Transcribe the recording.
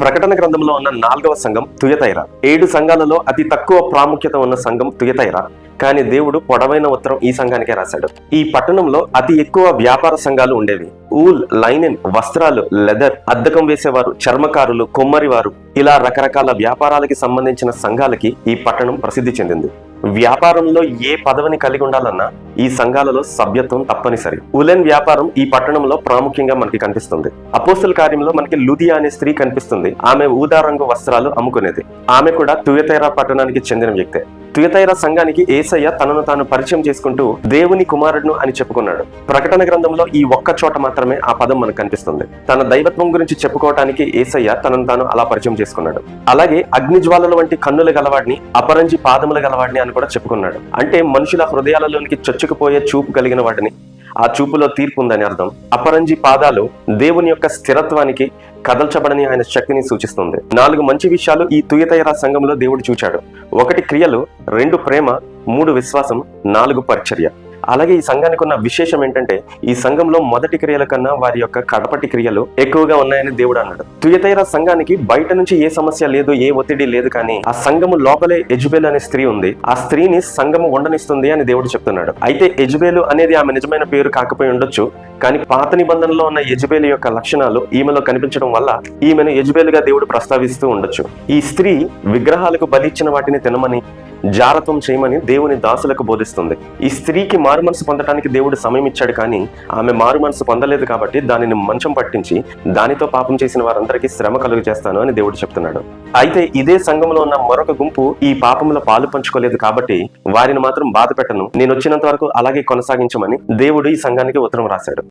ప్రకటన గ్రంథంలో ఉన్న 4వ సంఘం తుయతైర. 7 సంఘాలలో అతి తక్కువ ప్రాముఖ్యత ఉన్న సంఘం తుయతైర. కానీ దేవుడు పొడవైన ఉత్తరం ఈ సంఘానికే రాశాడు. ఈ పట్టణంలో అతి ఎక్కువ వ్యాపార సంఘాలు ఉండేవి. ఊల్, లైనిన్, వస్త్రాలు, లెదర్, అద్దకం వేసేవారు, చర్మకారులు, కొమ్మరివారు, ఇలా రకరకాల వ్యాపారాలకి సంబంధించిన సంఘాలకి ఈ పట్టణం ప్రసిద్ధి చెందింది. వ్యాపారంలో ఏ పదవిని కలిగి ఉండాలన్నా ఈ సంఘాలలో సభ్యత్వం తప్పనిసరి. ఉలెన్ వ్యాపారం ఈ పట్టణంలో ప్రాముఖ్యంగా మనకి కనిపిస్తుంది. అపోస్తల కార్యంలో మనకి లుదియా అనే స్త్రీ కనిపిస్తుంది. ఆమె ఊదా రంగు వస్త్రాలు అమ్ముకునేది. ఆమె కూడా తుయతైర పట్టణానికి చెందిన వ్యక్తే. తుయతైర సంఘానికి యేసయ్య తనను తాను పరిచయం చేసుకుంటూ దేవుని కుమారుడును అని చెప్పుకున్నాడు. ప్రకటన గ్రంథంలో ఈ ఒక్క చోట మాత్రమే ఆ పదం మనకు కనిపిస్తుంది. తన దైవత్వం గురించి చెప్పుకోవటానికి యేసయ్య తనను తాను అలా పరిచయం చేసుకున్నాడు. అలాగే అగ్నిజ్వాలల వంటి కన్నుల గలవాడిని, అపరంజి పాదముల గలవాడిని అని కూడా చెప్పుకున్నాడు. అంటే మనుషుల హృదయాలలోనికి చొచ్చుకుపోయే చూపు కలిగిన వాడిని, ఆ చూపులో తీర్పు ఉందని అర్థం. అపరంజి పాదాలు దేవుని యొక్క స్థిరత్వానికి, కదల్చబడని ఆయన శక్తిని సూచిస్తుంది. 4 మంచి విషయాలు ఈ తుయతైర సంఘంలో దేవుడు చూచాడు. 1 క్రియలు, 2 ప్రేమ, 3 విశ్వాసం, 4 పరిచర్య. అలాగే ఈ సంఘానికి ఉన్న విశేషం ఏంటంటే ఈ సంఘంలో మొదటి క్రియల కన్నా వారి యొక్క కడపటి క్రియలు ఎక్కువగా ఉన్నాయని దేవుడు అన్నాడు. తుయతైర సంఘానికి బయట నుంచి ఏ సమస్య లేదు, ఏ ఒత్తిడి లేదు, కానీ ఆ సంఘము లోపలే యెజబెలు అనే స్త్రీ ఉంది. ఆ స్త్రీని సంఘము ఉండనిస్తుంది అని దేవుడు చెప్తున్నాడు. అయితే యెజబెలు అనేది ఆమె నిజమైన పేరు కాకపోయి ఉండొచ్చు, కానీ పాత నిబంధనలో ఉన్న యెజబెలు యొక్క లక్షణాలు ఈమెలో కనిపించడం వల్ల ఈమెను యెజబెలుగా దేవుడు ప్రస్తావిస్తూ ఉండొచ్చు. ఈ స్త్రీ విగ్రహాలకు బలి ఇచ్చిన వాటిని తినమని, జారత్వం చేయమని దేవుని దాసులకు బోధిస్తుంది. ఈ స్త్రీకి మారు మనసు పొందడానికి దేవుడు సమయం ఇచ్చాడు, కానీ ఆమె మారు మనసు పొందలేదు కాబట్టి దానిని మంచం పట్టించి దానితో పాపం చేసిన వారందరికీ శ్రమ కలుగు చేస్తాను అని దేవుడు చెప్తున్నాడు. అయితే ఇదే సంఘంలో ఉన్న మరొక గుంపు ఈ పాపంలో పాలు పంచుకోలేదు కాబట్టి వారిని మాత్రం బాధ పెట్టను, నేను వచ్చినంత వరకు అలాగే కొనసాగించమని దేవుడు ఈ సంఘానికి ఉత్తరం రాశాడు.